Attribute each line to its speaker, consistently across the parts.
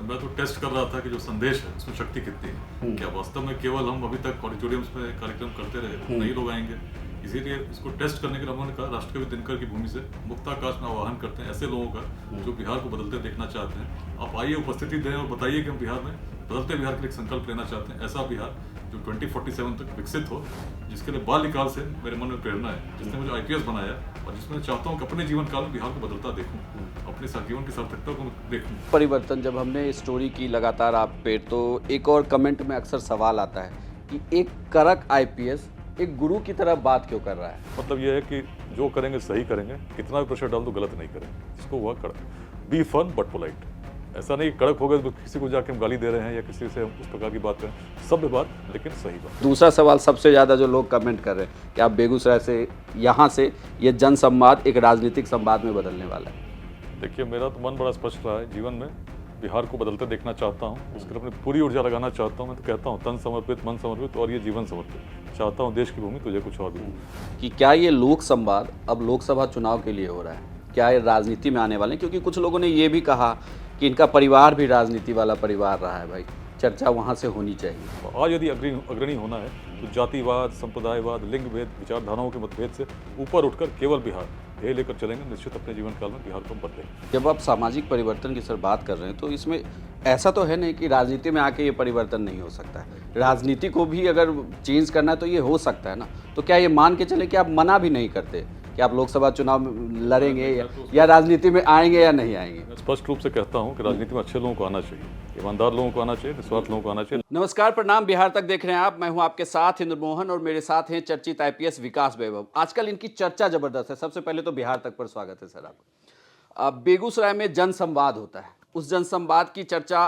Speaker 1: तो मैं तो टेस्ट कर रहा था कि जो संदेश है उसमें शक्ति कितनी है। क्या वास्तव में केवल हम अभी तक ऑडिटोरियम्स में कार्यक्रम करते रहे, नहीं लोग आएंगे? इसीलिए इसको टेस्ट करने के लिए हमने कहा राष्ट्रकवि दिनकर की भूमि से मुक्ताकाश में आह्वान करते हैं ऐसे लोगों का जो बिहार को बदलते देखना चाहते हैं। आप आइए, उपस्थिति दें और बताइए कि हम बिहार में बदलते बिहार के लिए एक संकल्प लेना चाहते हैं। ऐसा बिहार जो 2047 तक विकसित हो, जिसके लिए बाल्यकाल से मेरे मन में प्रेरणा है, जिसने मुझे आईपीएस बनाया और जिसमें मैं चाहता हूँ कि अपने जीवन काल में बिहार को बदलता देखूं, अपने जीवन की सार्थकता को देखूं।
Speaker 2: परिवर्तन जब हमने स्टोरी की लगातार आप पे, तो एक और कमेंट में अक्सर सवाल आता है कि एक कड़क आईपीएस एक गुरु की तरह बात क्यों कर रहा है।
Speaker 1: मतलब यह है कि जो करेंगे सही करेंगे, कितना भी प्रेशर डाल दो गलत नहीं करेंगे। इसको हुआ कड़क, बी फर्म बट पोलाइट। ऐसा नहीं कड़क हो गए तो किसी को जाके हम गाली दे रहे हैं या किसी से हम उस प्रकार की बात करें, सभ्य बात लेकिन सही बात।
Speaker 2: दूसरा सवाल सबसे ज़्यादा जो लोग कमेंट कर रहे हैं कि आप बेगूसराय से यहाँ से ये जन संवाद एक राजनीतिक संवाद में बदलने वाला है।
Speaker 1: देखिए, मेरा तो मन बड़ा स्पष्ट रहा है जीवन में, बिहार को बदलते देखना चाहता हूँ, उसके लिए अपनी पूरी ऊर्जा लगाना चाहता हूँ। मैं तो कहता हूँ तन समर्पित, मन समर्पित और ये जीवन समर्पित। चाहता हूँ देश की भूमि तुझे कुछ और भी।
Speaker 2: कि क्या ये लोक संवाद अब लोकसभा चुनाव के लिए हो रहा है, क्या ये राजनीति में आने वाले हैं? क्योंकि कुछ लोगों ने ये भी कहा कि इनका परिवार भी राजनीति वाला परिवार रहा है। भाई, चर्चा वहाँ से होनी चाहिए।
Speaker 1: आज यदि अग्रणी होना है तो जातिवाद, संप्रदायवाद, लिंग भेद, विचारधाराओं के मतभेद से ऊपर उठकर केवल बिहार ध्येय लेकर चलेंगे। निश्चित अपने जीवन काल में बिहार को बदलेंगे।
Speaker 2: जब आप सामाजिक परिवर्तन की सर बात कर रहे हैं तो इसमें ऐसा तो है नहीं कि राजनीति में आके ये परिवर्तन नहीं हो सकता है। राजनीति को भी अगर चेंज करना है तो ये हो सकता है ना। तो क्या ये मान के चले कि आप मना भी नहीं करते कि आप लोकसभा चुनाव में लड़ेंगे या राजनीति में आएंगे या नहीं आएंगे?
Speaker 1: मैं स्पष्ट रूप से कहता हूँ कि राजनीति में अच्छे लोगों को आना चाहिए, ईमानदार लोगों को आना चाहिए, निस्वार्थ लोगों को आना चाहिए।
Speaker 2: नमस्कार, प्रणाम, बिहार तक देख रहे हैं आप। मैं हूं आपके साथ इंद्र मोहन और मेरे साथ हैं चर्चित आईपीएस विकास वैभव। आजकल इनकी चर्चा जबरदस्त है। सबसे पहले तो बिहार तक पर स्वागत है सर आपका। बेगूसराय में जन संवाद होता है, उस जन संवाद की चर्चा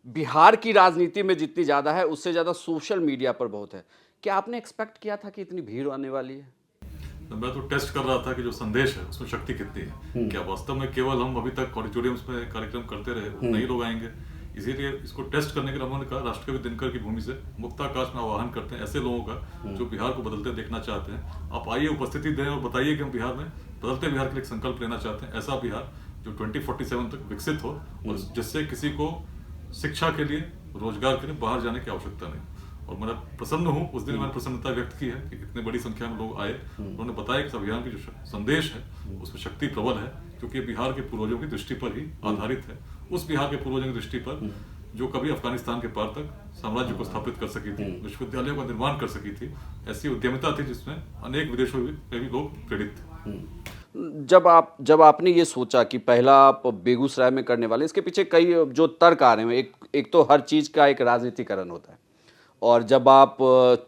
Speaker 2: बिहार की राजनीति में जितनी ज्यादा है उससे ज्यादा सोशल मीडिया पर बहुत है। क्या आपने एक्सपेक्ट किया था कि इतनी भीड़ आने वाली है?
Speaker 1: मैं तो टेस्ट कर रहा था कि जो संदेश है उसमें शक्ति कितनी है। क्या वास्तव में केवल हम अभी तक ऑडिटोरियम्स में कार्यक्रम करते रहे, नहीं लोग आएंगे? इसीलिए इसको टेस्ट करने के लिए हमने कहा राष्ट्रकवि दिनकर की भूमि से मुक्ताकाश में आह्वान करते हैं ऐसे लोगों का जो बिहार को बदलते देखना चाहते हैं। आप आइए, उपस्थिति दें और बताइए कि हम बिहार में बदलते बिहार के लिए एक संकल्प लेना चाहते हैं। ऐसा बिहार जो 2047 तक विकसित हो और जिससे किसी को शिक्षा के लिए, रोजगार के लिए बाहर जाने की आवश्यकता नहीं। और मैं प्रसन्न हूँ, उस दिन मैंने प्रसन्नता व्यक्त की है कि इतने बड़ी संख्या में लोग आए। उन्होंने बताया कि इस अभियान की जो संदेश है उसमें शक्ति प्रबल है, क्योंकि बिहार के पूर्वजों की दृष्टि पर ही आधारित है। उस बिहार के पूर्वजों की दृष्टि पर जो कभी अफगानिस्तान के पार तक साम्राज्य को स्थापित कर सकी थी, विश्वविद्यालयों का निर्माण कर सकी थी, ऐसी उद्यमिता थी जिसमें अनेक विदेशों में भी लोग प्रेरित थे।
Speaker 2: जब आपने ये सोचा कि पहला आप बेगूसराय में करने वाले, इसके पीछे कई जो तर्क आ रहे हैं। एक तो हर चीज का एक राजनीतिकरण होता है, और जब आप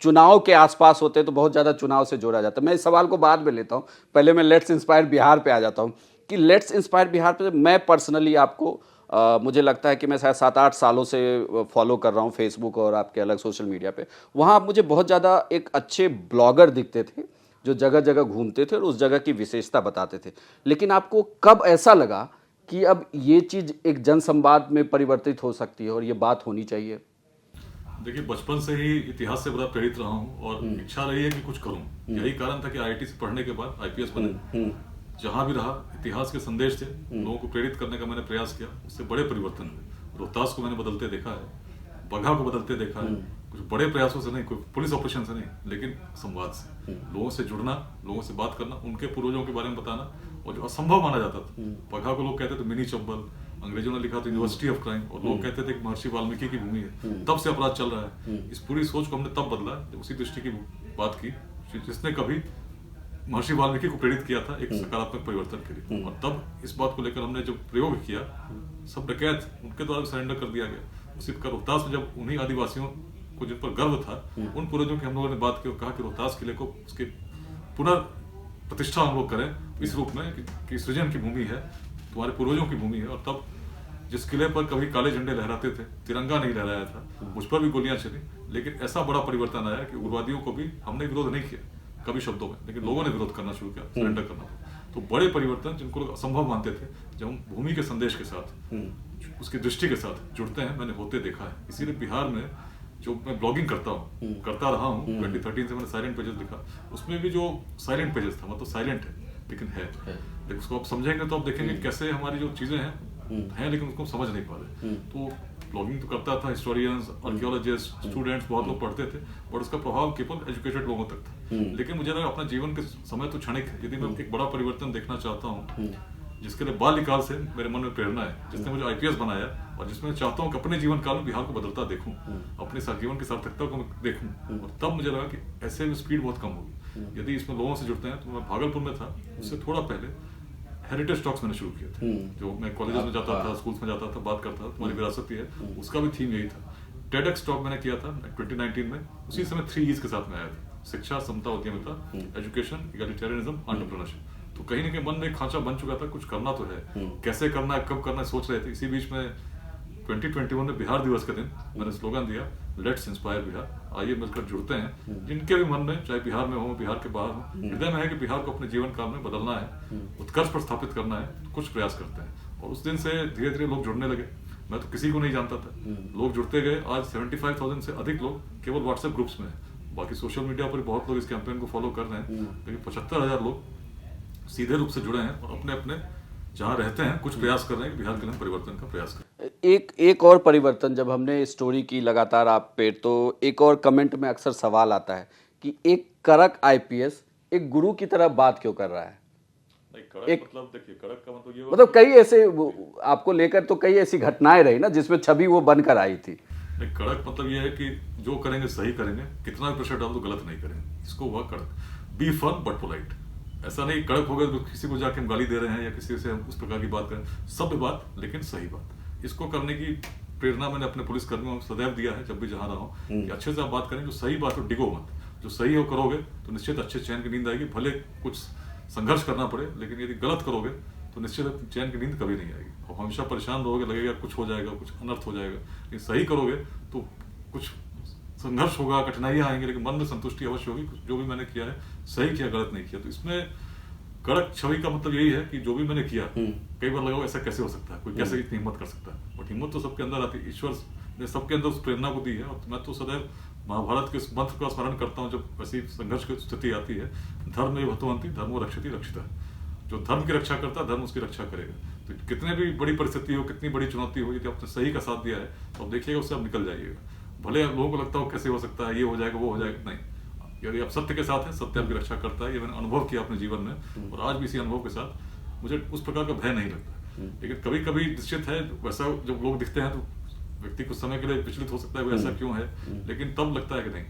Speaker 2: चुनाव के आसपास होते हैं तो बहुत ज़्यादा चुनाव से जोड़ा जाता है। मैं इस सवाल को बाद में लेता हूँ, पहले मैं लेट्स इंस्पायर बिहार पे आ जाता हूँ कि लेट्स इंस्पायर बिहार पे मैं पर्सनली आपको मुझे लगता है कि मैं शायद 7-8 सालों से फॉलो कर रहा हूँ फेसबुक और आपके अलग सोशल मीडिया पे। वहाँ आप मुझे बहुत ज़्यादा एक अच्छे ब्लॉगर दिखते थे जो जगह जगह घूमते थे और उस जगह की विशेषता बताते थे। लेकिन आपको कब ऐसा लगा कि अब ये चीज़ एक जन संवाद में परिवर्तित हो सकती है और ये बात होनी चाहिए?
Speaker 1: देखिए, बचपन से ही इतिहास से बड़ा प्रेरित रहा हूँ और इच्छा रही है कि कुछ करूँ। यही कारण था कि आईआईटी से पढ़ने के बाद आईपीएस बने। जहाँ भी रहा इतिहास के संदेश थे, लोगों को प्रेरित करने का मैंने प्रयास किया, उससे बड़े परिवर्तन हुए। रोहतास को मैंने बदलते देखा है, बगहा को बदलते देखा है। कुछ बड़े प्रयासों से नहीं, कोई पुलिस ऑपरेशन से नहीं, लेकिन संवाद से, लोगों से जुड़ना, लोगों से बात करना, उनके पूर्वजों के बारे में बताना। और जो असंभव माना जाता था, बगहा को लोग कहते थे मिनी चंबल, अंग्रेजों ने लिखा था यूनिवर्सिटी ऑफ क्राइम, और लोग कहते थे कि महर्षि वाल्मीकि की भूमि है, तब से अपराध चल रहा है। इस पूरी सोच को हमने तब बदला जब उसी दृष्टि की बात की जिसने कभी महर्षि वाल्मीकि को प्रेरित किया था एक सकारात्मक परिवर्तन के लिए। और तब इस बात को लेकर हमने जब प्रयोग किया, सब डकैत उनके द्वारा सरेंडर कर दिया गया। उसी प्रकार रोहतास में जब उन्हीं आदिवासियों को जिन पर गर्व था, उन पूर्वजों की हम लोगों ने बात की और कहा कि रोहतास किले को उसके पुनर्प्रतिष्ठा हम लोग करें इस रूप में कि सृजन की भूमि है, तुम्हारे पूर्वजों की भूमि है। और तब जिस किले पर कभी काले झंडे लहराते थे, तिरंगा नहीं लहराया था, मुझ पर भी गोलियां चली, लेकिन ऐसा बड़ा परिवर्तन आया कि उग्रवादियों को भी हमने विरोध नहीं किया कभी शब्दों में, लेकिन लोगों ने विरोध करना शुरू किया, सरेंडर करना। तो बड़े परिवर्तन जिनको लोग असंभव मानते थे, जब हम भूमि के संदेश के साथ, उसकी दृष्टि के साथ जुड़ते हैं, मैंने होते देखा है। इसीलिए बिहार में जो मैं ब्लॉगिंग करता रहा हूँ, 2013 से मैंने साइलेंट पेजेस लिखा, उसमें भी जो साइलेंट पेजेस था, मतलब साइलेंट है लेकिन है। लेकिन उसको आप समझेंगे तो आप देखेंगे कैसे हमारी जो चीजें हैं हैं लेकिन उसको समझ नहीं पा रहे। तो ब्लॉगिंग तो करता था, हिस्टोरियंस, आर्कियोलॉजिस्ट, स्टूडेंट्स बहुत लोग पढ़ते थे, और उसका प्रभाव केवल एजुकेटेड लोगों तक था। लेकिन मुझे लगा अपना जीवन के समय तो क्षणिक है, यदि मैं एक बड़ा परिवर्तन देखना चाहता हूँ जिसके लिए बाल्यकाल से मेरे मन में प्रेरणा है, जिसने मुझे आईपीएस बनाया, और जिसमें मैं चाहता हूँ कि अपने जीवन काल में बिहार को बदलता देखूं, अपने जीवन की सार्थकता को मैं देखूं। और तब मुझे लगा कि ऐसे में स्पीड बहुत कम होगी यदि इसमें लोगों से जुड़ते हैं। तो मैं भागलपुर में था, उससे थोड़ा पहले हेरिटेज टॉक्स मैंने शुरू किए थे, जो मैं कॉलेज में जाता था, स्कूल्स में जाता था, बात करता था, तुम्हारी विरासत ही है, उसका भी थीम यही था। टेडेक्स टॉक मैंने किया था 2019 में, उसी समय 3 E's के साथ में आया था, शिक्षा, समता, उद्यमिता, एजुकेशन, इगैलिटेरियनिज्म, एंटरप्रेन्योरशिप। तो कहीं ना कहीं मन में एक खांचा बन चुका था, कुछ करना तो है, कैसे करना है, कब करना है, सोच रहे थे। इसी बीच में 2021 में बिहार दिवस के दिन मैंने स्लोगन दिया, लेट्स इंस्पायर बिहार, आइए मिलकर जुड़ते हैं। जिनके भी मन में, चाहे बिहार में हो, बिहार के बाहर हो, हृदय में है कि बिहार को अपने जीवन काल में बदलना है, उत्कर्ष पर स्थापित करना है, तो कुछ प्रयास करते हैं। और उस दिन से धीरे धीरे लोग जुड़ने लगे। मैं तो किसी को नहीं जानता था, लोग जुड़ते गए। आज 75,000 से अधिक लोग केवल व्हाट्सएप ग्रुप्स में है। बाकी सोशल मीडिया पर बहुत लोग इस कैंपेन को फॉलो कर रहे हैं, लेकिन 75,000 लोग सीधे रूप से जुड़े हैं और अपने अपने जहाँ रहते हैं कुछ प्रयास कर रहे हैं कि बिहार के लिए परिवर्तन का प्रयास करें।
Speaker 2: एक और परिवर्तन, जब हमने स्टोरी की लगातार आप पे, तो एक और कमेंट में अक्सर सवाल आता है कि एक कड़क आईपीएस एक गुरु की तरह बात क्यों कर रहा है।
Speaker 1: कड़क मतलब देखिए, कड़क का मतलब ये
Speaker 2: मतलब कई ऐसे आपको लेकर तो कई ऐसी घटनाएं रही ना जिसमें छवि वो बनकर आई थी।
Speaker 1: कड़क मतलब ये है कि जो करेंगे सही करेंगे, कितना भी प्रेशर डाल तो गलत नहीं करेंगे, इसको हुआ कड़क। Be firm but polite. ऐसा नहीं कड़क हो गए तो किसी को जाके हम गाली दे रहे हैं या किसी से हम उस प्रकार की बात करें, सभ्य बात लेकिन सही बात। इसको करने की प्रेरणा मैंने अपने पुलिस कर्मियों को सदैव दिया है, जब भी जहां रहा हूं, कि अच्छे से आप बात करें, जो सही बात हो डिगो मत, जो सही हो करोगे तो निश्चित अच्छे चैन की नींद आएगी। भले कुछ संघर्ष करना पड़े, लेकिन यदि गलत करोगे तो निश्चित चैन की नींद कभी नहीं आएगी, और हमेशा परेशान रहोगे, लगेगा कुछ हो जाएगा, कुछ अनर्थ हो जाएगा। लेकिन सही करोगे तो कुछ संघर्ष होगा, कठिनाइयां आएंगी, लेकिन मन में संतुष्टि अवश्य होगी, जो भी मैंने किया है सही किया, गलत नहीं किया। तो इसमें कड़क छवि का मतलब यही है कि जो भी मैंने किया, कई बार लगा ऐसा कैसे हो सकता है, कोई कैसे इतनी हिम्मत कर सकता है, बट हिम्मत तो सबके अंदर आती है। ईश्वर ने सबके अंदर उस प्रेरणा को दी है। और मैं तो सदैव महाभारत के उस मंत्र का स्मरण करता हूँ, जब ऐसी संघर्ष की स्थिति आती है, धर्म एव हतोहन्ति धर्मो रक्षति रक्षिता। जो धर्म की रक्षा करता है, धर्म उसकी रक्षा करेगा। तो कितने भी बड़ी परिस्थिति हो, कितनी बड़ी चुनौती हो, यदि आपने सही का साथ दिया है तो आप देखिएगा उससे आप निकल जाइएगा। भले लोगों को लगता हो कैसे हो सकता है, ये हो जाएगा, वो हो जाएगा, नहीं। यदि आप सत्य के साथ हैं, सत्य आपकी रक्षा करता है। ये मैंने अनुभव किया अपने जीवन में, और आज भी इसी अनुभव के साथ मुझे उस प्रकार का भय नहीं लगता। लेकिन कभी कभी निश्चित है, वैसा जब लोग दिखते हैं तो व्यक्ति कुछ समय के लिए विचलित हो सकता है, वो ऐसा क्यों है, लेकिन तब लगता है कि नहीं,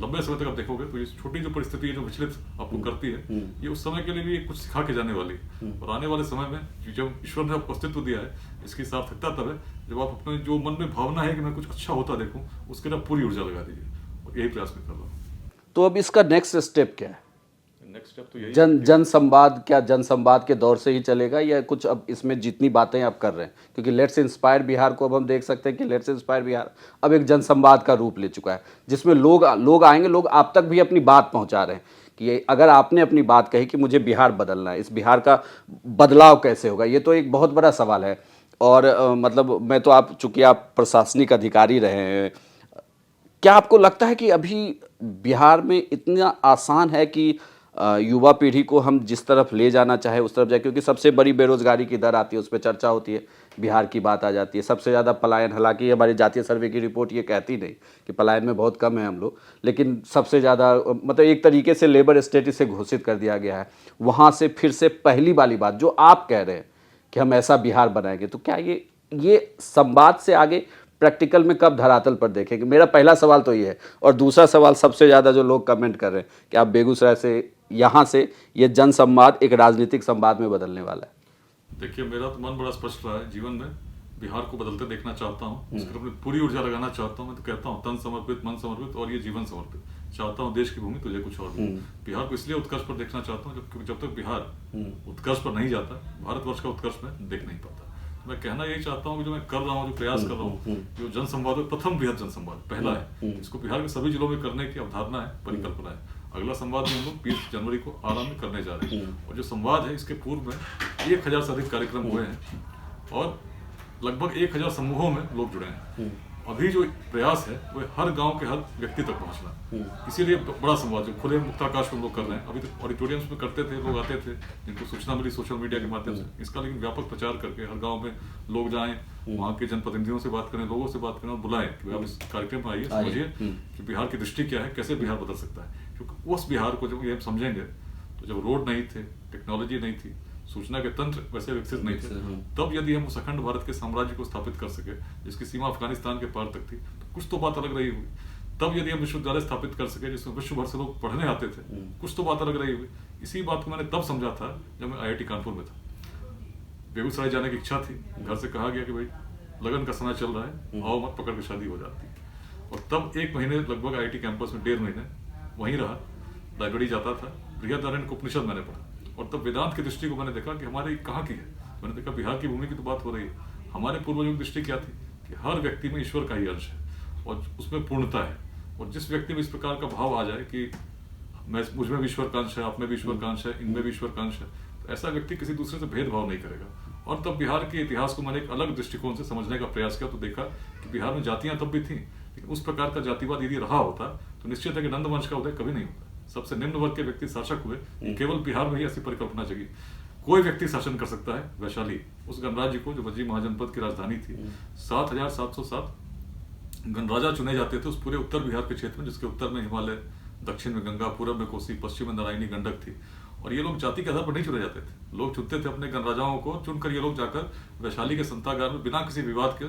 Speaker 1: लंबे समय तक आप देखोगे तो ये छोटी जो परिस्थिति है जो विचलित आपको करती है, ये उस समय के लिए भी कुछ सिखा के जाने वाली है। और आने वाले समय में जब ईश्वर ने आपको अस्तित्व दिया है, इसकी सार्थकता तब है जब आप अपने जो मन में भावना है कि मैं कुछ अच्छा होता देखूं, उसके लिए पूरी ऊर्जा लगा दीजिए। और यही प्रयास मैं कर रहा हूँ।
Speaker 2: तो अब इसका नेक्स्ट स्टेप क्या है?
Speaker 1: नेक्स्ट स्टेप तो यही
Speaker 2: जन संवाद, क्या जन संवाद के दौर से ही चलेगा, या कुछ अब इसमें जितनी बातें आप कर रहे हैं, क्योंकि लेट्स इंस्पायर बिहार को अब हम देख सकते हैं कि लेट्स इंस्पायर बिहार अब एक जन संवाद का रूप ले चुका है, जिसमें लोग आएंगे, लोग आप तक भी अपनी बात पहुंचा रहे हैं कि अगर आपने अपनी बात कही कि मुझे बिहार बदलना है, इस बिहार का बदलाव कैसे होगा, ये तो एक बहुत बड़ा सवाल है। और मतलब मैं तो आप, चूंकि आप प्रशासनिक अधिकारी रहे हैं, क्या आपको लगता है कि अभी बिहार में इतना आसान है कि युवा पीढ़ी को हम जिस तरफ ले जाना चाहे उस तरफ जाए? क्योंकि सबसे बड़ी बेरोजगारी की दर आती है, उस पर चर्चा होती है, बिहार की बात आ जाती है। सबसे ज़्यादा पलायन, हालांकि हमारी जातीय सर्वे की रिपोर्ट ये कहती नहीं कि पलायन में बहुत कम है हम लोग, लेकिन सबसे ज़्यादा मतलब एक तरीके से लेबर स्टेट इसे घोषित कर दिया गया है। वहाँ से फिर से पहली वाली बात जो आप कह रहे हैं कि हम ऐसा बिहार बनाएंगे, तो क्या ये संवाद से आगे प्रैक्टिकल में कब धरातल पर देखेंगे? मेरा पहला सवाल तो ये है। और दूसरा सवाल, सबसे ज़्यादा जो लोग कमेंट कर रहे हैं कि आप बेगूसराय से, यहाँ से ये जन संवाद एक राजनीतिक संवाद में बदलने वाला है।
Speaker 1: देखिए, मेरा तो मन बड़ा स्पष्ट रहा है जीवन में, बिहार को बदलते देखना चाहता हूँ, उसके अपनी पूरी ऊर्जा लगाना चाहता हूँ। मैं तो कहता हूँ तन समर्पित, मन समर्पित और ये जीवन समर्पित चाहता हूँ। देश की भूमि तुझे कुछ और भी। बिहार को इसलिए उत्कर्ष पर देखना चाहता हूँ जब तक बिहार उत्कर्ष पर नहीं जाता, भारतवर्ष का उत्कर्ष में देख नहीं पाता। मैं कहना यही चाहता हूँ कि जो मैं कर रहा हूँ, जो प्रयास कर रहा हूँ, जो जन संवाद प्रथम बृहद जन संवाद पहला है, इसको बिहार के सभी जिलों में करने की अवधारणा है, परिकल्पना है। अगला संवाद में हम लोग 20 जनवरी को आराम में करने जा रहे हैं। और जो संवाद है, इसके पूर्व में 1000 से अधिक कार्यक्रम हुए हैं और लगभग 1000 समूहों में लोग जुड़े हैं। अभी जो प्रयास है वो हर गांव के हर व्यक्ति तक पहुंचना, इसीलिए बड़ा संवाद जो खुले मुक्ताकाश में हम लोग कर रहे हैं। अभी तो ऑडिटोरियम्स में करते थे, लोग आते थे, जिनको सूचना मिली सोशल मीडिया के माध्यम से, इसका लेकिन व्यापक प्रचार करके हर गांव में लोग जाएं, वहाँ के जनप्रतिनिधियों से बात करें, लोगों से बात करें और बुलाएं कि आप इस कार्यक्रम में आइए, समझिए कि बिहार की दृष्टि क्या है, कैसे बिहार बदल सकता है। क्योंकि उस बिहार को जब ये हम समझेंगे, तो जब रोड नहीं थे, टेक्नोलॉजी नहीं थी, सूचना के तंत्र वैसे विकसित नहीं थे, तब यदि हम उस अखंड भारत के साम्राज्य को स्थापित कर सके जिसकी सीमा अफगानिस्तान के पार तक थी, तो कुछ तो बात अलग रही हुई। तब यदि हम विश्वविद्यालय स्थापित कर सके जिसमें विश्व भर से लोग पढ़ने आते थे, कुछ तो बात अलग रही हुई। इसी बात को मैंने तब समझा था जब मैं IIT कानपुर में था। बेगूसराय जाने की इच्छा थी, घर से कहा गया कि भाई लगन का समय चल रहा है, आओ मत, पकड़ के शादी हो जाती। और तब 1 महीने लगभग IIT कैंपस में 1.5 महीने वहीं रहा, लाइब्रेरी जाता था, बृहदारण्यक उपनिषद मैंने पढ़ा। और तब वेदांत की दृष्टि को मैंने देखा कि हमारी कहाँ की है। मैंने देखा बिहार की भूमि की तो बात हो रही है, हमारे पूर्वजों की दृष्टि क्या थी कि हर व्यक्ति में ईश्वर का ही अंश है और उसमें पूर्णता है। और जिस व्यक्ति में इस प्रकार का भाव आ जाए कि मुझ में भी ईश्वर का अंश है, आप में भी ईश्वर का अंश है, इनमें भी ईश्वर का अंश है, तो ऐसा व्यक्ति किसी दूसरे से भेदभाव नहीं करेगा। और तब बिहार के इतिहास को मैंने एक अलग दृष्टिकोण से समझने का प्रयास किया, तो देखा कि बिहार में जातियां तब भी थीं, लेकिन उस प्रकार का जातिवाद यदि रहा होता तो निश्चित है कि नंद वंश का उदय कभी नहीं होता। सबसे निम्न वर्ग के व्यक्ति शासक हुए, केवल बिहार में ही ऐसी परिकल्पना जगी। कोई व्यक्ति शासन कर सकता है वैशाली, उस गणराज्य को जो वज्जी महाजनपद की राजधानी थी। 7,707 गणराजा चुने जाते थे उस पूरे उत्तर बिहार के क्षेत्र में, जिसके उत्तर में हिमालय, दक्षिण में गंगा, पूरब में कोसी, पश्चिम में नारायणी गंडक थी। और ये लोग जाति के आधार पर नहीं चुने जाते थे, लोग चुनते थे अपने गणराजाओं को, चुनकर ये लोग जाकर वैशाली के संतागार में बिना किसी विवाद के,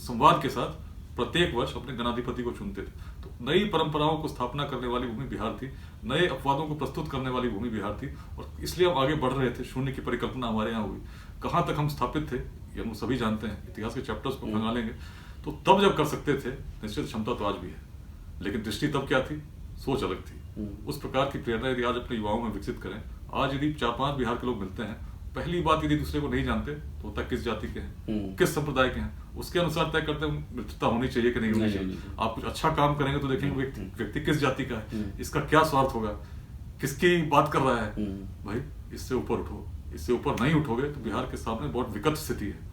Speaker 1: संवाद के साथ प्रत्येक वर्ष अपने गणाधिपति को चुनते थे। तो नई परंपराओं को स्थापना करने वाली भूमि बिहार थी, नए अपवादों को प्रस्तुत करने वाली भूमि बिहार थी। और इसलिए हम आगे बढ़ रहे थे, शून्य की परिकल्पना हमारे यहाँ हुई। कहाँ तक हम स्थापित थे ये हम सभी जानते हैं, इतिहास के चैप्टर्स को खंगालेंगे तो तब जब कर सकते थे, निश्चित क्षमता तो आज भी है, लेकिन दृष्टि तब क्या थी, सोच अलग थी। उस प्रकार की प्रेरणा यदि आज अपने युवाओं में विकसित करें, आज यदि 4-5 बिहार के लोग मिलते हैं, पहली बात यदि दूसरे को नहीं जानते तो होता किस जाति के हैं, किस संप्रदाय के हैं, उसके अनुसार तय करते हैं मित्रता होनी चाहिए कि नहीं होनी चाहिए। आप कुछ अच्छा काम करेंगे तो देखेंगे व्यक्ति किस जाति का है, इसका क्या स्वार्थ होगा, किसकी बात कर रहा है। भाई इससे ऊपर उठो, इससे ऊपर नहीं उठोगे तो बिहार के सामने बहुत विकट स्थिति है।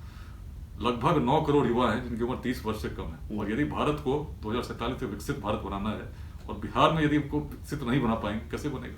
Speaker 1: लगभग 9 करोड़ युवा हैं जिनकी उम्र 30 वर्ष से कम है, और यदि भारत को 2047 तक विकसित भारत बनाना है, और बिहार में यदि हमको विकसित नहीं बना पाएंगे, कैसे बनेगा।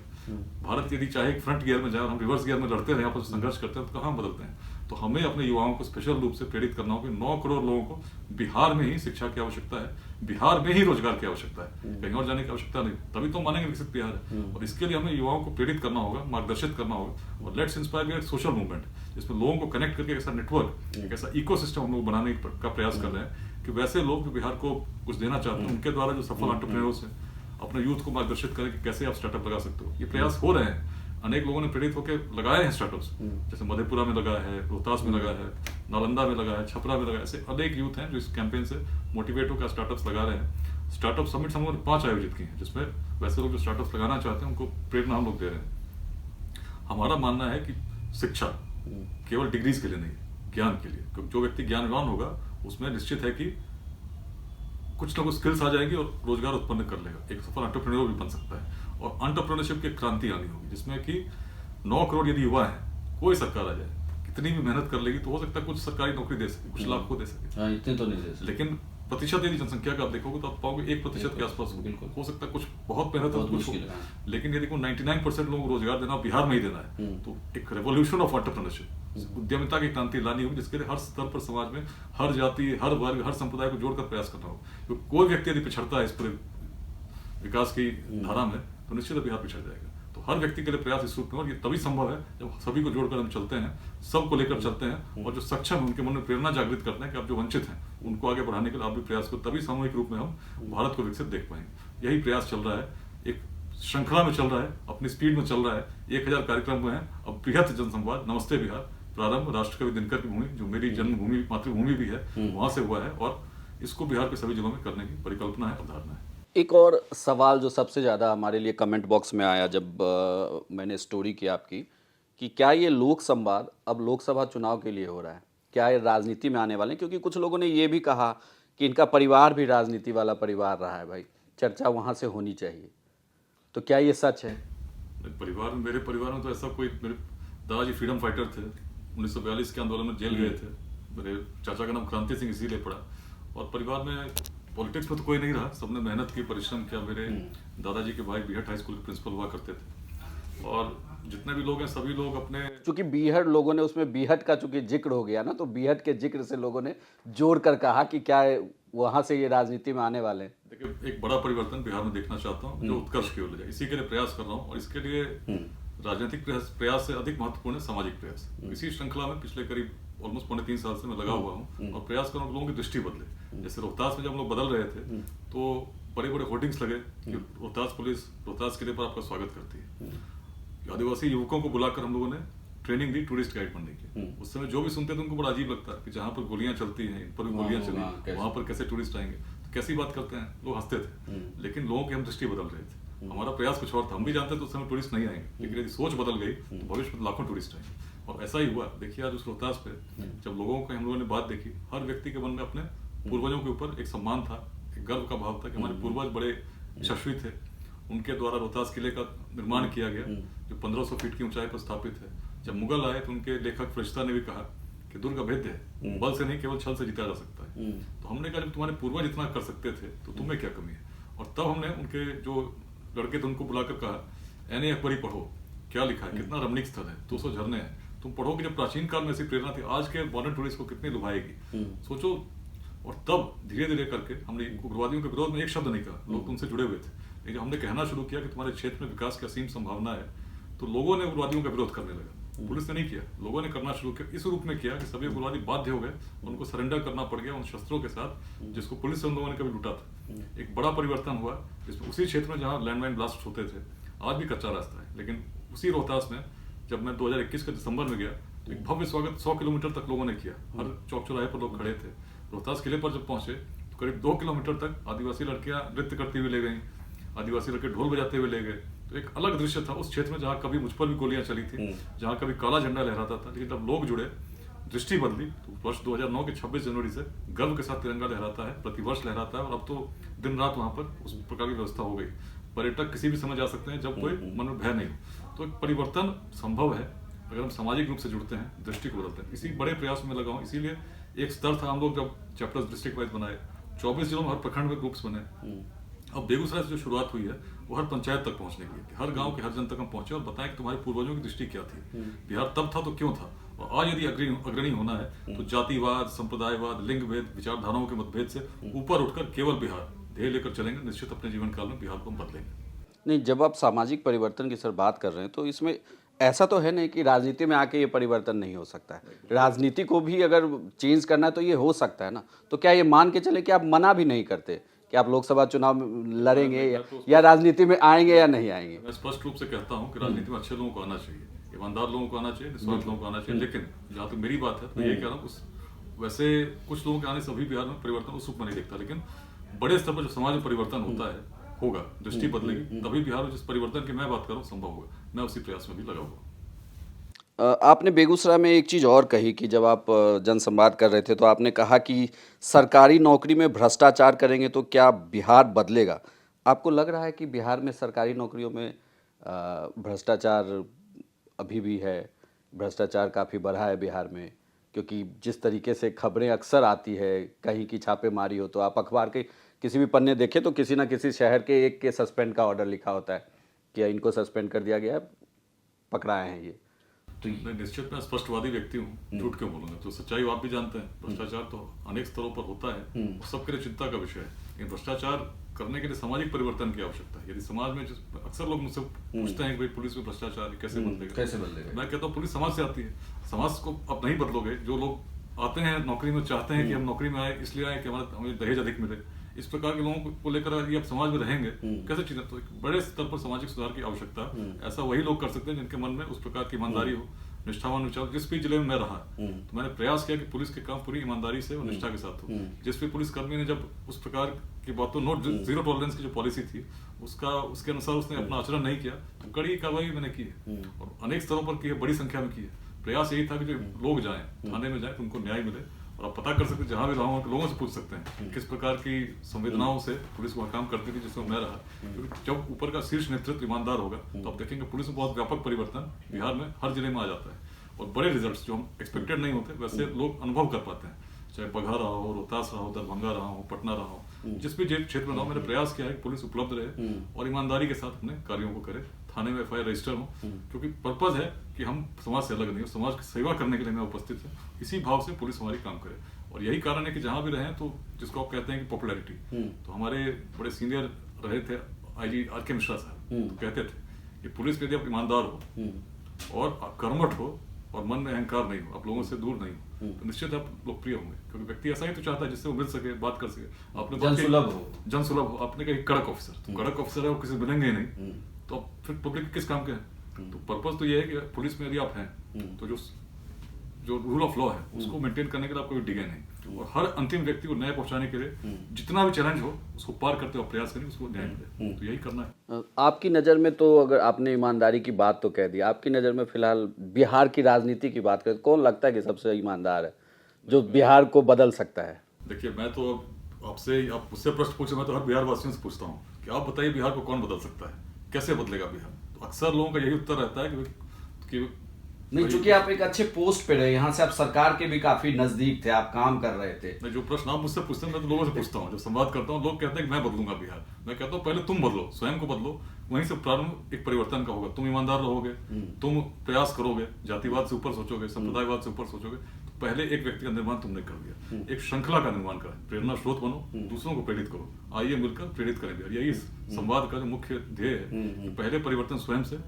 Speaker 1: भारत यदि चाहे फ्रंट गियर में जाए, हम रिवर्स गियर में लड़ते रहे, आपस में संघर्ष करते हैं, तो कहाँ हम बदलते हैं। तो हमें अपने युवाओं को स्पेशल रूप से प्रेरित करना होगा। 9 करोड़ लोगों को बिहार में ही शिक्षा की आवश्यकता है, बिहार में ही रोजगार की आवश्यकता है, कहीं और जाने की आवश्यकता नहीं, तभी तो मानेंगे विकसित बिहार है। और इसके लिए हमें युवाओं को प्रेरित करना होगा, मार्गदर्शित करना होगा। और लेट्स इंस्पायर एक सोशल मूवमेंट, जिसमें लोगों को कनेक्ट करके एक ऐसा नेटवर्क, एक ऐसा इकोसिस्टम हम लोग बनाने का प्रयास कर रहे हैं कि वैसे लोग जो बिहार को कुछ देना चाहते हैं, उनके द्वारा जो सफल एंटरप्रेन्योर्स हैं, अपने यूथ को मार्गदर्शित करें कि कैसे आप स्टार्टअप लगा सकते हो। ये प्रयास हो रहे हैं, अनेक लोगों ने प्रेरित होकर लगाए हैं स्टार्टअप्स, जैसे मधेपुरा में लगा है, रोहतास में लगा है, नालंदा में लगा है, छपरा में लगा है। ऐसे अनेक यूथ हैं जो इस कैंपेन से मोटिवेट होकर स्टार्टअप्स लगा रहे हैं। स्टार्टअप समिट हम लोगों ने 5 आयोजित की हैं, जिसमें वैसे लोग जो स्टार्टअप्स लगाना चाहते हैं उनको प्रेरणा हम लोग दे रहे हैं। हमारा मानना है कि शिक्षा केवल डिग्रीज के लिए नहीं, ज्ञान के लिए, क्योंकि जो व्यक्ति ज्ञानवान होगा उसमें निश्चित है कि कुछ ना कुछ स्किल्स आ जाएगी और रोजगार उत्पन्न कर लेगा, एक सफल एंटरप्रेन्योर भी बन सकता है। और एंटरप्रेन्योरशिप की क्रांति आनी होगी, जिसमें कि 9 करोड़ यदि युवा है, कोई सरकार आ जाए, कितनी भी मेहनत कर लेगी तो हो सकता है कुछ सरकारी नौकरी दे सके, कुछ लाख को दे सके,
Speaker 2: इतने तो नहीं दे सके।
Speaker 1: लेकिन प्रतिशत यदि जनसंख्या का आप देखोगे तो आप पाओगे 1% के आसपास हो सकता है, कुछ बहुत मेहनत हो, कुछ हो। लेकिन यदि को 99% लोगों को रोजगार देना, बिहार में ही देना है, तो एक रेवोल्यूशन ऑफ एंटरप्रेन्योरशिप, उद्यमिता की क्रांति लानी होगी, जिसके लिए हर स्तर पर समाज में हर जाति, हर वर्ग, हर संप्रदाय को जोड़कर प्रयास करना होगा। तो कोई व्यक्ति यदि पिछड़ता है इस पूरे विकास की धारा में, तो निश्चित बिहार पिछड़ जाएगा। तो हर व्यक्ति के लिए प्रयास इस रूप में, और ये तभी संभव है जब सभी को जोड़कर हम चलते हैं, सबको लेकर चलते हैं, और जो सक्षम है उनके मन में प्रेरणा जागृत करते हैं कि आप जो वंचित हैं उनको आगे बढ़ाने के लिए आप भी प्रयास करो, तभी सामूहिक रूप में हम भारत को विकसित देख पाएंगे। यही प्रयास चल रहा है, एक श्रृंखला में चल रहा है, अपनी स्पीड में चल रहा है। 1000 कार्यक्रम हुए हैं। अब बृहत जनसंवाद नमस्ते बिहार प्रारंभ राष्ट्रकवि दिनकर की भूमि, जो मेरी जन्मभूमि, मातृभूमि भी है, वहां से हुआ है, और इसको बिहार के सभी जिलों में करने की परिकल्पना है, अवधारणा है।
Speaker 2: एक और सवाल जो सबसे ज़्यादा हमारे लिए कमेंट बॉक्स में आया जब मैंने स्टोरी की आपकी, कि क्या ये लोक संवाद अब लोकसभा चुनाव के लिए हो रहा है, क्या ये राजनीति में आने वाले हैं? क्योंकि कुछ लोगों ने ये भी कहा कि इनका परिवार भी राजनीति वाला परिवार रहा है, भाई चर्चा वहाँ से होनी चाहिए, तो क्या ये सच है?
Speaker 1: परिवार में, मेरे परिवार में तो ऐसा कोई, मेरे दादाजी फ्रीडम फाइटर थे, 1942 के आंदोलन में जेल गए थे, मेरे चाचा का नाम क्रांति सिंह इसीलिए पड़ा, और परिवार में पॉलिटिक्स में तो कोई नहीं रहा, सबने मेहनत की, परिश्रम किया। मेरे दादाजी के भाई बीहट हाई स्कूल के प्रिंसिपल हुआ करते थे, और जितने भी लोग हैं सभी लोग अपने
Speaker 2: चूंकि बीहड़ लोगों ने उसमें बीहट का चूंकि जिक्र हो गया ना, तो बीहट के जिक्र से लोगों ने जोड़ कर कहा कि क्या वहां से ये राजनीति में आने वाले हैं।
Speaker 1: देखिए, एक बड़ा परिवर्तन बिहार में देखना चाहता हूँ जो उत्कर्ष की ओर ले जाए, इसी के लिए प्रयास कर रहा हूँ। और इसके लिए राजनीतिक प्रयास से अधिक महत्वपूर्ण है सामाजिक प्रयास। इसी श्रृंखला में पिछले करीब ऑलमोस्ट 3.5 साल से मैं लगा हुआ हूँ और प्रयास कर रहा हूँ लोगों की दृष्टि बदले। जैसे रोहतास में जब हम लोग बदल रहे थे तो बड़े बड़े होर्डिंग्स लगे कि रोहतास पुलिस रोहतास किले पर आपका स्वागत करती है। आदिवासी युवकों को बुलाकर हम लोगों ने ट्रेनिंग दी टूरिस्ट गाइड बनने की। उस समय जो भी सुनते थे उनको बड़ा अजीब लगता है कि जहाँ पर गोलियां चलती हैं, इन पर भी गोलियां चली, वहां पर कैसे टूरिस्ट आएंगे, तो कैसी बात करते हैं, लोग हंसते थे। लेकिन लोगों की हम दृष्टि बदल रहे थे, हमारा प्रयास कुछ और था। हम भी जानते थे उस समय टूरिस्ट नहीं आएंगे, लेकिन यदि सोच बदल गई तो भविष्य में लाखों टूरिस्ट आएंगे। और ऐसा ही हुआ। देखिए, आज उस रोहतास पे जब लोगों को हम लोगों ने बात देखी, हर व्यक्ति के मन में अपने पूर्वजों के ऊपर एक सम्मान था, एक गर्व का भाव था कि हमारे पूर्वज बड़े यशस्वी थे, उनके द्वारा रोहतास किले का निर्माण किया गया जो 1500 फीट की ऊंचाई पर स्थापित है। जब मुगल आए तो उनके लेखक फरिश्ता ने भी कहा कि दुर्ग अभेद्य है, बल से नहीं केवल छल से जीता जा सकता है। तो हमने कहा जब तुम्हारे पूर्वज इतना कर सकते थे तो तुम्हें क्या कमी है। और तब हमने उनके जो लड़के थे उनको बुलाकर कहा, एने अकबरी पढ़ो, क्या लिखा है, कितना रमणीक स्थल है, 200 झरने हैं, तुम पढ़ो कि जब प्राचीन काल में ऐसी प्रेरणा थी, आज के मॉडर्न टूरिस्ट को कितनी लुभाएगी, सोचो। और तब धीरे धीरे करके हमने उग्रवादियों के विरोध में एक शब्द नहीं कहा, लोग तुमसे जुड़े हुए थे, लेकिन हमने कहना शुरू किया कि तुम्हारे क्षेत्र में विकास की असीम संभावना है, तो लोगों ने उग्रवादियों का विरोध करने लगा। पुलिस ने नहीं किया, लोगों ने करना शुरू किया। इस रूप में किया कि सभी उग्रवादी बाध्य हो गए, उनको सरेंडर करना पड़ गया उन शस्त्रों के साथ जिसको पुलिस से उन लोगों ने कभी लूटा था। एक बड़ा परिवर्तन हुआ जिसमें उसी क्षेत्र में जहाँ लैंडमाइन ब्लास्ट होते थे, आज भी कच्चा रास्ता है, लेकिन उसी रोहतास में जब मैं 2021 के दिसंबर में गया तो एक भव्य स्वागत 100 किलोमीटर तक लोगों ने किया। हर चौक चौराहे पर लोग खड़े थे। रोहतास किले पर जब पहुंचे तो करीब 2 किलोमीटर तक आदिवासी लड़कियां नृत्य करती हुई ले गई, आदिवासी लड़के ढोल बजाते हुए ले गए। तो एक अलग दृश्य था उस क्षेत्र में जहाँ कभी मुझ पर भी गोलियां चली थी, जहाँ कभी काला झंडा लहराता था। लेकिन जब लोग जुड़े, दृष्टि बदली, तो वर्ष 2009 के 26 जनवरी से गर्व के साथ तिरंगा लहराता है, प्रतिवर्ष लहराता है। और अब तो दिन रात वहां पर उस प्रकार की व्यवस्था हो गई, पर्यटक किसी भी समय जा सकते हैं जब कोई मन में भय नहीं हो। तो एक परिवर्तन संभव है अगर हम सामाजिक रूप से जुड़ते हैं, दृष्टि को बदलते हैं। इसी बड़े प्रयास में लगा हूँ। इसीलिए एक स्तर था, हम लोग जब चैप्टर्स डिस्ट्रिक्ट वाइज बनाए, 24 जिलों में हर प्रखंड में ग्रुप्स बने। अब बेगूसराय से जो शुरुआत हुई है वो हर पंचायत तक पहुंचने की है, हर गांव के हर जन तक हम पहुंचे और बताएं कि तुम्हारे पूर्वजों की दृष्टि क्या थी, बिहार तब था तो क्यों था। और आज यदि अग्रणी होना है तो जातिवाद, संप्रदायवाद, लिंग भेद, विचारधाराओं के मतभेद से ऊपर उठकर केवल बिहार ध्येय लेकर चलेंगे, निश्चित अपने जीवन काल में बिहार को हम बदलेंगे।
Speaker 2: नहीं, जब आप सामाजिक परिवर्तन की सर बात कर रहे हैं तो इसमें ऐसा तो है नहीं कि राजनीति में आके ये परिवर्तन नहीं हो सकता है। राजनीति को भी अगर चेंज करना है तो ये हो सकता है ना। तो क्या ये मान के चले कि आप मना भी नहीं करते कि आप लोकसभा चुनाव में लड़ेंगे या राजनीति में आएंगे या नहीं आएंगे?
Speaker 1: मैं स्पष्ट रूप से कहता हूँ कि राजनीति में अच्छे लोगों को आना चाहिए, ईमानदार लोगों को आना चाहिए, निस्वार्थ लोगों को आना चाहिए। लेकिन जहाँ तक मेरी बात है तो ये कह रहा हूँ, वैसे कुछ लोगों के आने से अभी बिहार में परिवर्तन उस रूप में नहीं दिखता, लेकिन बड़े स्तर पर जो समाज में परिवर्तन होता है, होगा, दृष्टि बदलेगी, तभी बिहार में जिस परिवर्तन की मैं बात कर रहा हूँ संभव होगा। मैं उसी प्रयास में भी लगा हुआ।
Speaker 2: आपने बेगूसराय में एक चीज़ और कही कि जब आप जनसंवाद कर रहे थे तो आपने कहा कि सरकारी नौकरी में भ्रष्टाचार करेंगे तो क्या बिहार बदलेगा? आपको लग रहा है कि बिहार में सरकारी नौकरियों में भ्रष्टाचार अभी भी है, भ्रष्टाचार काफ़ी बढ़ा है बिहार में? क्योंकि जिस तरीके से खबरें अक्सर आती है, कहीं की छापेमारी हो तो आप अखबार के किसी भी पन्ने देखें तो किसी ना किसी शहर के एक के सस्पेंड का ऑर्डर लिखा होता है कि इनको सस्पेंड कर दिया गया है, पकड़ाए हैं ये।
Speaker 1: तो मैं निश्चित में स्पष्टवादी व्यक्ति हूँ, झूठ क्यों बोलूंगा। तो सच्चाई आप भी जानते हैं, भ्रष्टाचार तो अनेक स्तरों पर होता है, सबके लिए चिंता का विषय है। लेकिन भ्रष्टाचार करने के लिए सामाजिक परिवर्तन की आवश्यकता है। यदि समाज में अक्सर लोग मुझसे पूछते हैं कि भाई पुलिस में भ्रष्टाचार कैसे बदलेगा, मैं कहता हूँ पुलिस समाज से आती है, समाज को आप नहीं बदलोगे। जो लोग आते हैं नौकरी में, चाहते हैं कि हम नौकरी में आए, इसलिए आए कि हमें दहेज अधिक मिले, इस प्रकार के लोगों को लेकर यदि आप समाज में रहेंगे कैसे चीजें, तो एक बड़े स्तर पर सामाजिक सुधार की आवश्यकता। ऐसा वही लोग कर सकते हैं जिनके मन में उस प्रकार की ईमानदारी हो, निष्ठावान विचार। जिस भी जिले में मैं रहा तो मैंने प्रयास किया कि पुलिस के काम पूरी ईमानदारी से और निष्ठा के साथ हो। जिस भी पुलिसकर्मी ने जब उस प्रकार की बातों, जीरो टॉलरेंस की जो पॉलिसी थी उसके अनुसार उसने अपना आचरण नहीं किया तो कड़ी कार्रवाई मैंने की है और अनेक स्तरों पर की है, बड़ी संख्या में की है। प्रयास यही था कि जो लोग जाएं, थाने में जाएं तो उनको न्याय मिले। और आप पता कर सकते हैं, जहां भी रहा हूं लोगों से पूछ सकते हैं किस प्रकार की संवेदनाओं से पुलिस वहां काम करती थी जिसमें मैं रहा। क्योंकि जब ऊपर का शीर्ष नेतृत्व ईमानदार होगा तो आप देखेंगे पुलिस में बहुत व्यापक परिवर्तन बिहार में हर जिले में आ जाता है और बड़े रिजल्ट्स जो हम एक्सपेक्टेड नहीं होते वैसे लोग अनुभव कर पाते हैं। चाहे बगहा रहा हो, रोहतास रहा हो, दरभंगा रहा हो, पटना रहा हो, जिस भी क्षेत्र में रहा हो, मैंने प्रयास किया है कि पुलिस उपलब्ध रहे और ईमानदारी के साथ अपने कार्यों को करे, थाने में FIR रजिस्टर हो, क्योंकि पर्पज है कि हम समाज से अलग नहीं हो, समाज की सेवा करने के लिए मैं उपस्थित है, इसी भाव से पुलिस हमारी काम करे। और यही कारण है कि जहां भी रहे तो जिसको आप कहते हैं कि पॉपुलैरिटी, तो हमारे बड़े सीनियर रहे थे IG RK मिश्रा साहब, तो कहते थे कि पुलिस में यदि आप ईमानदार हो और आप कर्मठ हो और मन में अहंकार नहीं हो, आप लोगों से दूर नहीं हो, तो निश्चित आप लोकप्रिय होंगे, क्योंकि व्यक्ति ऐसा ही तो चाहता है जिससे वो मिल सके, बात कर सके। आपने जन सुलभ हो, आपने कहा कड़क ऑफिसर, तो कड़क ऑफिसर है वो किसी मिलेंगे ही नहीं, तो आप फिर पब्लिक किस काम के हैं? तो पर्पज तो ये है कि पुलिस में यदि आप हैं तो जो रूल ऑफ लॉ है उसको मेंटेन करने के लिए आपको कोई डिगे नहीं, और हर अंतिम व्यक्ति को न्याय पहुंचाने के लिए जितना भी चैलेंज हो उसको पार करते हुए प्रयास करें, उसको न्याय मिले, तो यही करना है।
Speaker 2: आपकी नज़र में तो, अगर आपने ईमानदारी की बात तो कह दी, आपकी नज़र में फिलहाल बिहार की राजनीति की बात करें, कौन लगता है कि सबसे ईमानदार है जो बिहार को बदल सकता है?
Speaker 1: देखिए, मैं तो आपसे, आप मुझसे प्रश्न पूछे, मैं तो हर बिहार वासियों से पूछता हूँ कि आप बताइए बिहार को कौन बदल सकता है, कैसे बदलेगा बिहार? तो अक्सर लोगों का यही उत्तर रहता है कि
Speaker 2: नहीं, चूंकि आप एक अच्छे पोस्ट पे रहे, यहाँ से आप सरकार के भी काफी नजदीक थे, आप काम कर रहे थे।
Speaker 1: मैं जो प्रश्न आप मुझसे पूछते हैं मैं तो लोगों से पूछता हूँ, जब संवाद करता हूँ लोग कहते हैं कि मैं बदलूंगा बिहार, मैं कहता हूँ पहले तुम बदलो, स्वयं को बदलो, वहीं से प्रारंभ एक परिवर्तन का होगा। तुम ईमानदार रहोगे, तुम प्रयास करोगे, जातिवाद से ऊपर सोचोगे, संप्रदायवाद से ऊपर सोचोगे, तो पहले एक व्यक्ति का निर्माण तुमने कर दिया, एक श्रृंखला का निर्माण करें, प्रेरणा स्रोत बनो, दूसरों को प्रेरित करो, आइए मिलकर प्रेरित करें बिहार। यही संवाद का जो मुख्य ध्येय है, पहले परिवर्तन स्वयं से,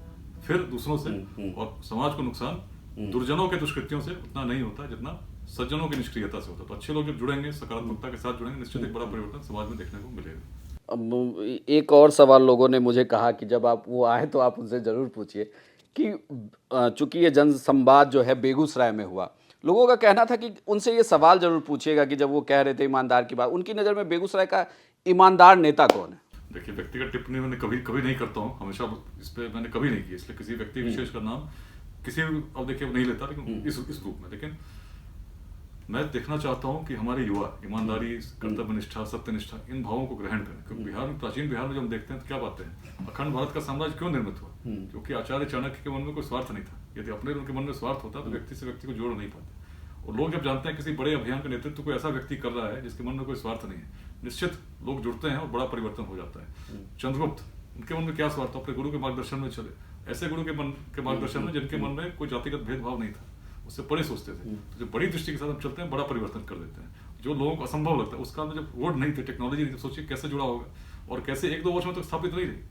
Speaker 1: फिर दूसरों से, और समाज को नुकसान दुर्जनों के दुष्कृत्यों से उतना नहीं होता जितना सज्जनों की निष्क्रियता से होता। तो अच्छे लोग जब जुड़ेंगे, सकारात्मकता के साथ जुड़ेंगे, निश्चित एक बड़ा परिवर्तन समाज में देखने को मिलेगा।
Speaker 2: अब एक और सवाल लोगों ने मुझे कहा कि जब आप वो आए तो आप उनसे जरूर पूछिए कि चूंकि ये जन संवाद जो है बेगूसराय में हुआ, लोगों का कहना था कि उनसे ये सवाल जरूर पूछिएगा कि जब वो कह रहे थे ईमानदार की बात, उनकी नज़र में बेगूसराय का ईमानदार नेता कौन है?
Speaker 1: देखिए, व्यक्तिगत टिप्पणी मैंने कभी नहीं करता हूँ, हमेशा इस पे मैंने कभी नहीं की, इसलिए किसी व्यक्ति विशेष का नाम किसी अब देखिए नहीं लेता, लेकिन इस रूप में। लेकिन मैं देखना चाहता हूँ कि हमारे युवा ईमानदारी, कर्तव्य निष्ठा, सत्यनिष्ठा, इन भावों को ग्रहण करें, क्योंकि बिहार में, प्राचीन बिहार में जब हम देखते हैं तो क्या बातें हैं, अखंड भारत का साम्राज्य क्यों निर्मित हुआ? क्योंकि आचार्य चाणक्य के मन में कोई स्वार्थ नहीं था। यदि अपने उनके मन में स्वार्थ होता तो व्यक्ति से व्यक्ति को जोड़ नहीं पाते। और लोग जब जानते हैं किसी बड़े अभियान का नेतृत्व कोई ऐसा व्यक्ति कर रहा है जिसके मन में कोई स्वार्थ नहीं है, निश्चित लोग जुड़ते हैं और बड़ा परिवर्तन हो जाता है। चंद्रगुप्त, उनके मन में क्या स्वार्थ था? अपने गुरु के मार्गदर्शन में चले, ऐसे गुरु के मन के मार्गदर्शन में जिनके मन में कोई जातिगत भेदभाव नहीं था, उससे बड़े सोचते थे। तो जो बड़ी दृष्टि के साथ हम चलते हैं, बड़ा परिवर्तन कर देते हैं। जो लोगों को असंभव लगता है, उस काल में जब रोड नहीं थे, टेक्नोलॉजी नहीं थी, सोचिए कैसे जुड़ा होगा, और कैसे 1-2 वर्षों तक स्थापित नहीं रही।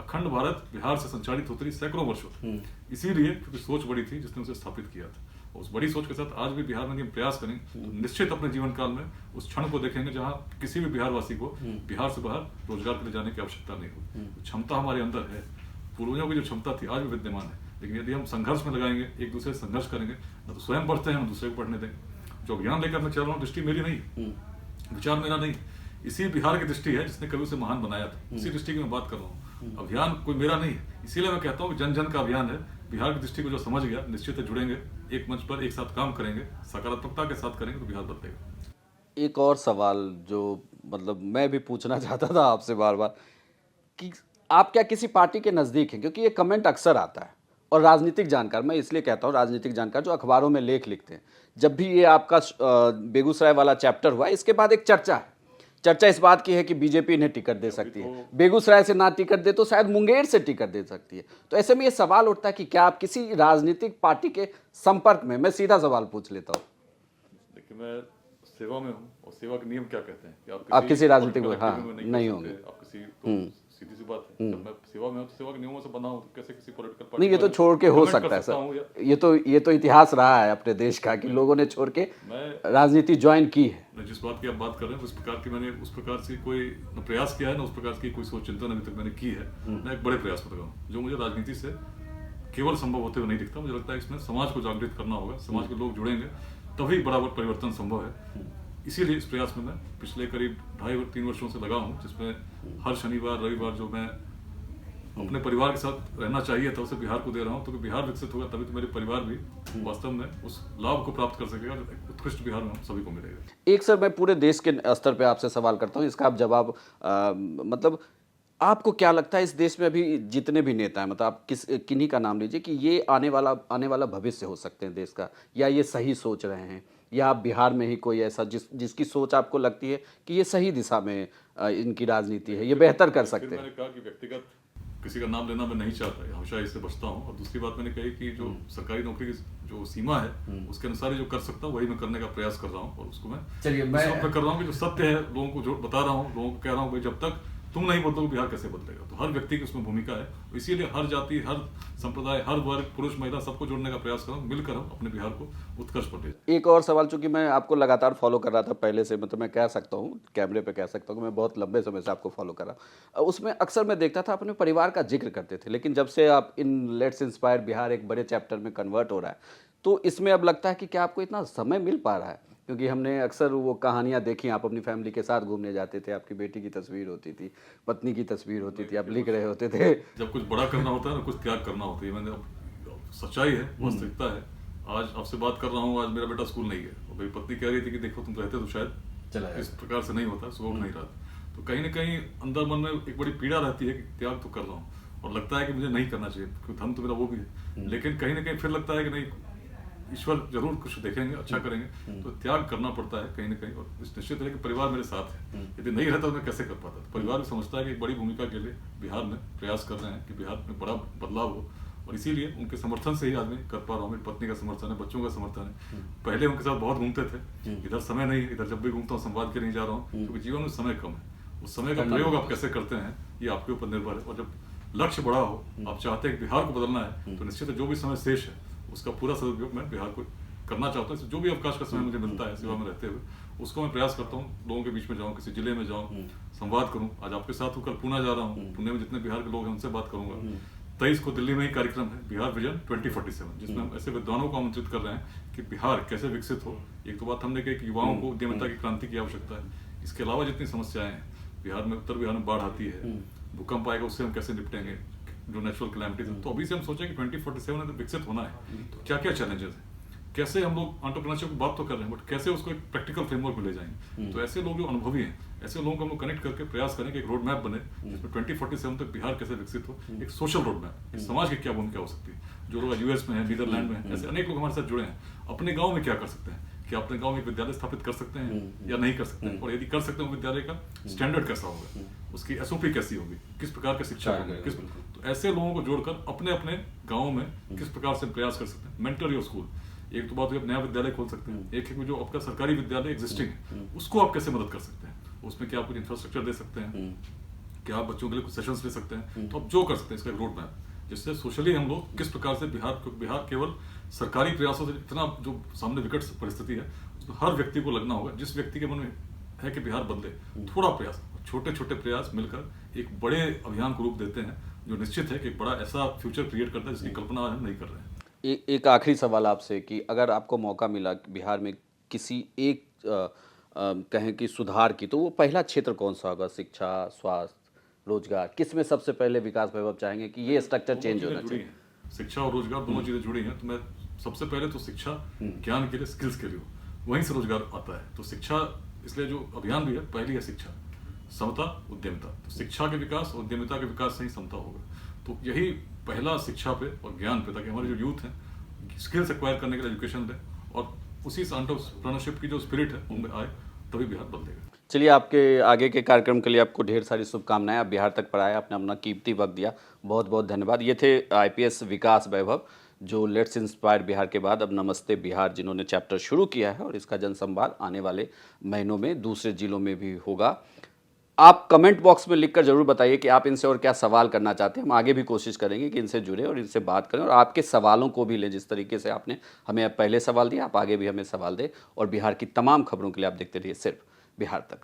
Speaker 1: अखंड भारत बिहार से संचालित होती रही सैकड़ों वर्षों तक, इसीलिए क्योंकि सोच बड़ी थी जिसने उसे स्थापित किया था। और उस बड़ी सोच के साथ आज भी बिहार में हम प्रयास करें तो निश्चित अपने जीवन काल में उस क्षण को देखेंगे जहां किसी भी बिहारवासी को बिहार से बाहर रोजगार के लिए जाने की आवश्यकता नहीं होगी। क्षमता हमारे अंदर है, पूर्वजों की जो क्षमता थी आज भी विद्यमान है, लेकिन यदि हम संघर्ष में लगाएंगे, एक दूसरे से संघर्ष करेंगे, ना तो स्वयं बढ़ते हैं, ना दूसरे को बढ़ने देंगे। जो अभियान लेकर मैं चल रहा हूँ, दृष्टि मेरी नहीं, विचार मेरा नहीं, इसी बिहार की दृष्टि है जिसने कभी उसे महान बनाया था, उसी दृष्टि की मैं बात कर रहा हूँ। अभियान कोई मेरा नहीं है, इसीलिए मैं कहता हूँ कि जन जन का अभियान है। बिहार की दृष्टि को जो समझ गया, निश्चित जुड़ेंगे, एक मंच पर एक साथ काम करेंगे, सकारात्मकता के साथ करेंगे तो बिहार बदलेगा।
Speaker 2: एक और सवाल जो मतलब मैं भी पूछना चाहता था आपसे बार बार कि आप क्या किसी पार्टी के नज़दीक हैं? क्योंकि ये कमेंट अक्सर आता है, और राजनीतिक जानकार, मैं इसलिए कहता हूँ राजनीतिक जानकार जो अखबारों में लेख लिखते हैं, जब भी ये आपका बेगूसराय वाला चैप्टर हुआ, इसके बाद एक चर्चा इस बात की है कि बीजेपी इन्हें टिकट दे सकती है, बेगूसराय से ना टिकट दे तो शायद मुंगेर से टिकट दे सकती है। तो ऐसे में ये सवाल उठता है कि क्या आप किसी राजनीतिक पार्टी के संपर्क में? मैं सीधा सवाल पूछ लेता हूँ।
Speaker 1: देखिए, मैं सेवा में हूँ, और सेवा के नियम क्या कहते हैं कि
Speaker 2: आप किसी राजनीतिक में नहीं होंगे,
Speaker 1: आप किसी, सीधी सी बात है, जब मैं सेवा में हूँ तो सेवा के नियमों से बना हूँ, तो कैसे किसी पॉलिटिकल पार्टी
Speaker 2: नहीं, ये तो छोड़ के हो सकता है सर, ये तो इतिहास रहा है अपने देश का कि लोगों ने छोड़ के राजनीति ज्वाइन की है।
Speaker 1: जिस बात की आप बात कर रहे हैं उस प्रकार की मैंने उस प्रकार से कोई न प्रयास किया है, न उस प्रकार की कोई सोच चिंतन अभी तक मैंने की है। मैं एक बड़े प्रयास कर रहा हूँ जो मुझे राजनीति से केवल संभव होते हुए नहीं दिखता। मुझे लगता है इसमें समाज को जागृत करना होगा, समाज के लोग जुड़ेंगे तभी बराबर परिवर्तन संभव है। इसीलिए इस प्रयास में मैं पिछले करीब 2.5-3 वर्षों से लगा हूँ, जिसमें हर शनिवार रविवार जो मैं अपने परिवार के साथ रहना चाहिए था उसे बिहार को दे रहा हूँ, क्योंकि बिहार विकसित होगा तभी तो मेरे परिवार भी वास्तव में उस लाभ को प्राप्त कर सकेगा, उत्कृष्ट बिहार में हम सभी को मिलेगा।
Speaker 2: एक सर, मैं पूरे देश के स्तर पे आपसे सवाल करता हूँ, इसका आप जवाब मतलब आपको क्या लगता है इस देश में अभी जितने भी नेता हैं, मतलब आप किन्हीं का नाम लीजिए कि ये आने वाला भविष्य हो सकते हैं देश का, या ये सही सोच रहे हैं, या बिहार में ही कोई ऐसा जिसकी सोच आपको लगती है कि ये सही दिशा में इनकी राजनीति है, ये बेहतर कर सकते हैं?
Speaker 1: मैंने कहा कि व्यक्तिगत किसी का नाम लेना मैं नहीं चाहता, हमेशा इससे बचता हूँ। और दूसरी बात मैंने कही कि जो सरकारी नौकरी की जो सीमा है उसके अनुसार ही जो कर सकता हूँ वही मैं करने का प्रयास कर रहा हूँ। और उसको मैं कर रहा हूँ कि जो सत्य है लोगों को जो बता रहा हूँ, लोगों को कह रहा हूँ भाई जब तक तुम नहीं बदलोगे बिहार कैसे बदलेगा। तो हर व्यक्ति की उसमें भूमिका है, इसीलिए हर जाति, हर संप्रदाय, हर वर्ग, पुरुष महिला सबको जोड़ने का प्रयास कर रहा हूँ। मिलकर हम अपने बिहार को उत्कर्ष पर ले जाएं।
Speaker 2: एक और सवाल, चूंकि मैं आपको लगातार फॉलो कर रहा था पहले से, मतलब मैं कह सकता हूँ कैमरे पे कह सकता हूँ कि मैं बहुत लंबे समय से आपको फॉलो कर रहा। उसमें अक्सर मैं देखता था अपने परिवार का जिक्र करते थे, लेकिन जब से आप इन लेट्स इंस्पायर बिहार एक बड़े चैप्टर में कन्वर्ट हो रहा है, तो इसमें अब लगता है कि क्या आपको इतना समय मिल पा रहा है? क्योंकि हमने अक्सर वो कहानियाँ देखी, आप अपनी फैमिली के साथ घूमने जाते थे, आपकी बेटी की तस्वीर होती थी, पत्नी की तस्वीर होती थी, आप लिख रहे होते थे।
Speaker 1: जब कुछ बड़ा करना होता है ना, कुछ त्याग करना होता है। मैंने सच्चाई है, वास्तविकता है। आज आपसे बात कर रहा हूँ, आज मेरा बेटा स्कूल नहीं है और मेरी पत्नी कह रही थी कि देखो तुम रहते तो शायद इस प्रकार से नहीं होता, सुबह नहीं रहा। तो कहीं ना कहीं अंदर मन में एक बड़ी पीड़ा रहती है कि त्याग तो कर रहा हूँ और लगता है कि मुझे नहीं करना चाहिए क्योंकि धर्म तो मेरा वो भी है, लेकिन कहीं ना कहीं फिर लगता है कि नहीं, ईश्वर जरूर कुछ देखेंगे, अच्छा करेंगे। तो त्याग करना पड़ता है कहीं ना कहीं। और निश्चित है कि परिवार मेरे साथ है, यदि नहीं रहता तो मैं कैसे कर पाता। तो परिवार भी समझता है कि एक बड़ी भूमिका के लिए बिहार में प्रयास कर रहे हैं कि बिहार में बड़ा बदलाव हो, और इसीलिए उनके समर्थन से ही आदमी कर पा रहा हूँ। मेरी पत्नी का समर्थन है, बच्चों का समर्थन है। पहले उनके साथ बहुत घूमते थे, इधर समय नहीं, इधर जब भी घूमता हूँ संवाद के नहीं जा रहा हूँ क्योंकि जीवन में समय कम है। उस समय का प्रयोग आप कैसे करते हैं ये आपके ऊपर निर्भर है। और जब लक्ष्य बड़ा हो, आप चाहते हैं कि बिहार को बदलना है, तो निश्चित है जो भी समय शेष है उसका पूरा सदुपयोग मैं बिहार को करना चाहता हूँ। जो भी अवकाश का समय मुझे मिलता है सेवा में रहते हुए, उसको मैं प्रयास करता हूँ लोगों के बीच में जाऊँ, किसी जिले में जाऊँ, संवाद करूँ। आज आपके साथ हूँ, कल पुणे जा रहा हूँ, पुणे में जितने बिहार के लोग हैं उनसे बात करूंगा। 23 को दिल्ली में ही कार्यक्रम है बिहार विजन 2047, जिसमें हम ऐसे विद्वानों को आमंत्रित कर रहे हैं कि बिहार कैसे विकसित हो। एक तो बात हमने कही कि युवाओं को उद्यमिता की क्रांति की आवश्यकता है। इसके अलावा जितनी समस्याएं हैं बिहार में, उत्तर बिहार में बाढ़ आती है, भूकंप आएगा, उससे हम कैसे निपटेंगे, जो नेचुरल कैलेमिटीज है। तो अभी से हम सोचे कि 2047 में विकसित होना है तो क्या क्या चैलेंजेस है, कैसे हम लोग एंटरप्रेन्योरशिप की बात तो कर रहे हैं बट कैसे उसको एक प्रैक्टिकल फ्रेमवर्क में ले जाएंगे। तो ऐसे लोग जो अनुभवी हैं, ऐसे लोगों को हम लोग कनेक्ट करके प्रयास करें कि एक रोड मैप बने जिसमें 2047 तक बिहार कैसे विकसित हो, एक सोशल रोड मैप, समाज की क्या भूमिका हो सकती है। जो लोग यूएस में है, नीदरलैंड में है, ऐसे अनेक लोग हमारे साथ जुड़े हैं। अपने गाँव में क्या कर सकते हैं, कि अपने गाँव में एक विद्यालय स्थापित कर सकते हैं या नहीं कर सकते हैं, और यदि कर सकते हैं विद्यालय का स्टैंडर्ड कैसा होगा, उसकी एसओपी कैसी होगी, किस प्रकार के शिक्षा होंगे, किस। तो ऐसे लोगों को जोड़कर अपने अपने गाँव में किस प्रकार से प्रयास कर सकते हैं। मेंटर योर स्कूल, एक तो बात है नया विद्यालय खोल सकते हैं, एक है जो आपका सरकारी विद्यालय एग्जिस्टिंग है उसको आप कैसे मदद कर सकते हैं, उसमें क्या आप कुछ इंफ्रास्ट्रक्चर दे सकते हैं, क्या आप बच्चों के लिए कुछ सेशंस ले सकते हैं। तो आप जो कर सकते हैं इसका एक रोड मैप, जिससे सोशली हम लोग किस प्रकार से बिहार केवल सरकारी प्रयासों से इतना जो सामने विकट परिस्थिति है उसमें हर व्यक्ति को लगना होगा, जिस व्यक्ति के मन में है कि बिहार बदले, थोड़ा प्रयास, छोटे छोटे प्रयास मिलकर एक बड़े अभियान को रूप देते हैं जो निश्चित है कि एक बड़ा ऐसा फ्यूचर क्रिएट करता है जिसकी कल्पना आज हम नहीं कर रहे हैं।
Speaker 2: एक आखिरी सवाल आपसे कि अगर आपको मौका मिला बिहार में किसी एक कहें कि सुधार की, तो वो पहला क्षेत्र कौन सा होगा? शिक्षा, स्वास्थ्य, रोजगार, किस में सबसे पहले विकास वैभव चाहेंगे कि ये स्ट्रक्चर चेंज होना चाहिए?
Speaker 1: शिक्षा और रोजगार दोनों चीजें जुड़ी हैं, तो मैं सबसे पहले तो शिक्षा ज्ञान के लिए, स्किल्स के लिए, वहीं से रोजगार आता है। तो शिक्षा, इसलिए जो अभियान भी है पहली है शिक्षा, समता, उद्यमिता। तो शिक्षा के विकास और उद्यमिता के विकास से ही समता होगा। तो यही पहला शिक्षा पे और ज्ञान पे, ताकि हमारे जो यूथ हैं स्किल्स एक्वायर करने के लिए एजुकेशन दें और उसी एंटरप्रेन्योरशिप की जो स्पिरिट है उनमें आए, तभी बिहार बदलेगा।
Speaker 2: चलिए, आपके आगे के कार्यक्रम के लिए आपको ढेर सारी शुभकामनाएं। आप बिहार तक पर आए, आपने अपना कीमती वक्त दिया, बहुत बहुत धन्यवाद। ये थे आईपीएस विकास वैभव, जो लेट्स इंस्पायर बिहार के बाद अब नमस्ते बिहार जिन्होंने चैप्टर शुरू किया है, और इसका जनसंवाद आने वाले महीनों में दूसरे जिलों में भी होगा। आप कमेंट बॉक्स में लिखकर जरूर बताइए कि आप इनसे और क्या सवाल करना चाहते हैं। हम आगे भी कोशिश करेंगे कि इनसे जुड़े और इनसे बात करें, और आपके सवालों को भी लें। जिस तरीके से आपने हमें पहले सवाल दिया, आप आगे भी हमें सवाल दें। और बिहार की तमाम खबरों के लिए आप देखते रहिए सिर्फ बिहार तक।